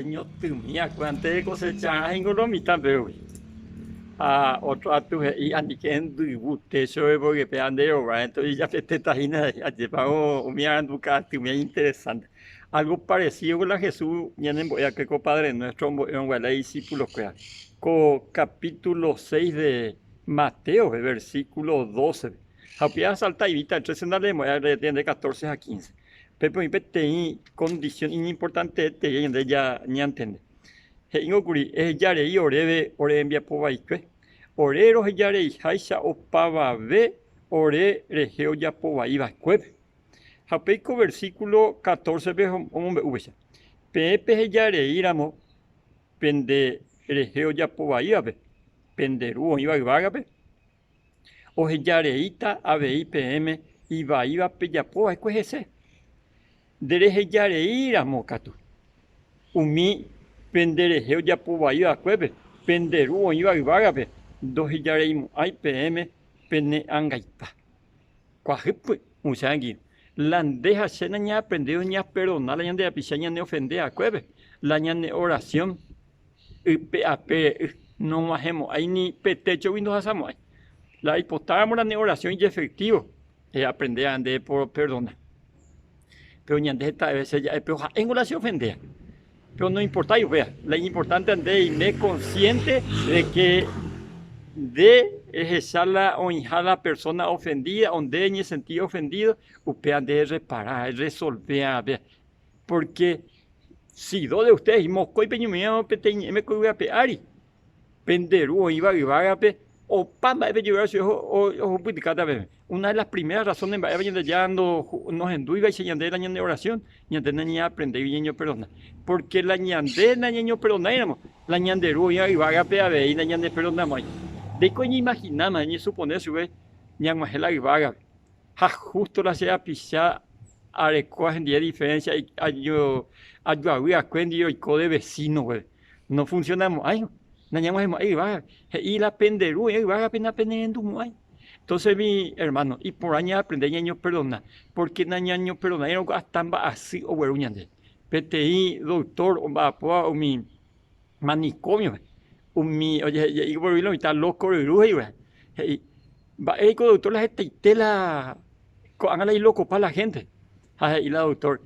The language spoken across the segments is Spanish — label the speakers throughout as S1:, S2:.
S1: Señor Tumia, antes de cosechar en Colomita, pero a otro atu y andiken debute sobre porque peandero, entonces ya te tajina a llevar un mianduca Tumia interesante. Algo parecido con la Jesús, ya en Boya que Padre nuestro, en Guala discípulos, capítulo 6 de Mateo, versículo 12. Japia salta y vita, entonces en la lengua de 14 a 15. Pero tem condición importante de ya ni entiende. Ingokuri es yarei oreve ore envia povaikue. Orero yarei haisha opava ve ore regeo ya povaiva cueve. Japeico versículo 14 ve hombre uvecha. Pepe yarei ramo pende regeo ya povaiva ve. Penderu iba vaga o yareita avei pm iba peyapova cuejese. Dereje yareira mocatu. Umi penderejeo ya pubaíba cueve, penderu o iba vagabe, doji yareimu ay pm pene angaita. Cuajipu, musangi. Landeja cena ña aprendido ña perdonar la ña de apichaña ne ofender a cueve, la ña ne oración, no majemos, ahí ni petecho windows asamos. La hipotálamo la ne oración y efectivo, aprender a andar por perdonar. Pero ñande esta vez ya pero en oración ofender. Pero no importa, yo vea, lo importante es y me consciente de que de ejercer la a la persona ofendida, donde en el sentido ofendido, usted de reparar, resolver, vea. Porque si dos de ustedes, mosco y peñumía, me voy a pear, penderu, iba y vaga, o pamba de llevar o publicada vez. Una de las primeras razones ya nos enduiva y se ñande la ñande oración, ñande na ña aprende y perdona. Porque la ñande na ña perdona éramos, la ñande ruya y vaga pe ave y la ñande perdona mai. De coña imaginamos ni suponer sube ña majela y vaga. Ja justo la sea pisar arecoa en día diferencia y ayo a cuendio y code vecino, güey. No funcionamos. Ay, y la penderu, va a pena penendo muy. Entonces, mi hermano, y por año aprender ñaño perdona, porque ñaño perdona, era hasta así o veruñande. PTI, doctor, o mi manicomio, o mi, oye, y por lo está loco, y va, el doctor la gente, y la, hágale loco para la gente. Y la doctor,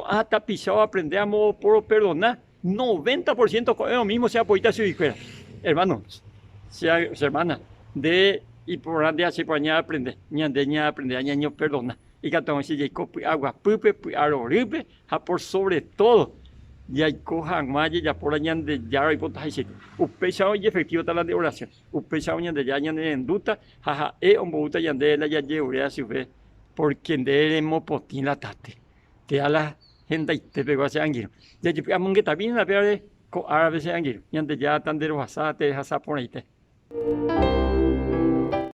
S1: hasta pisado aprender a modo por perdonar. 90% con lo mismo sea poita su hija. Hermano, sea hermana, de y por de así por añadir aprender, ñandeña aprender, añaño perdona. Y que entonces ya copi agua pupe, aroripe, a por sobre todo. Ya cojan más ya por añade ya y botas así. Upechao y efectivo tal de oración. Upechao ñande ya ñande en duda, jaja, un boguta ñande la ya lleve así ve, porque de mopotín la tate. Que a la gente y te pegó a ese ángulo. Ya yo amo que también la peor de árabe ese ángulo. Y antes ya tan de los asates, asaponites.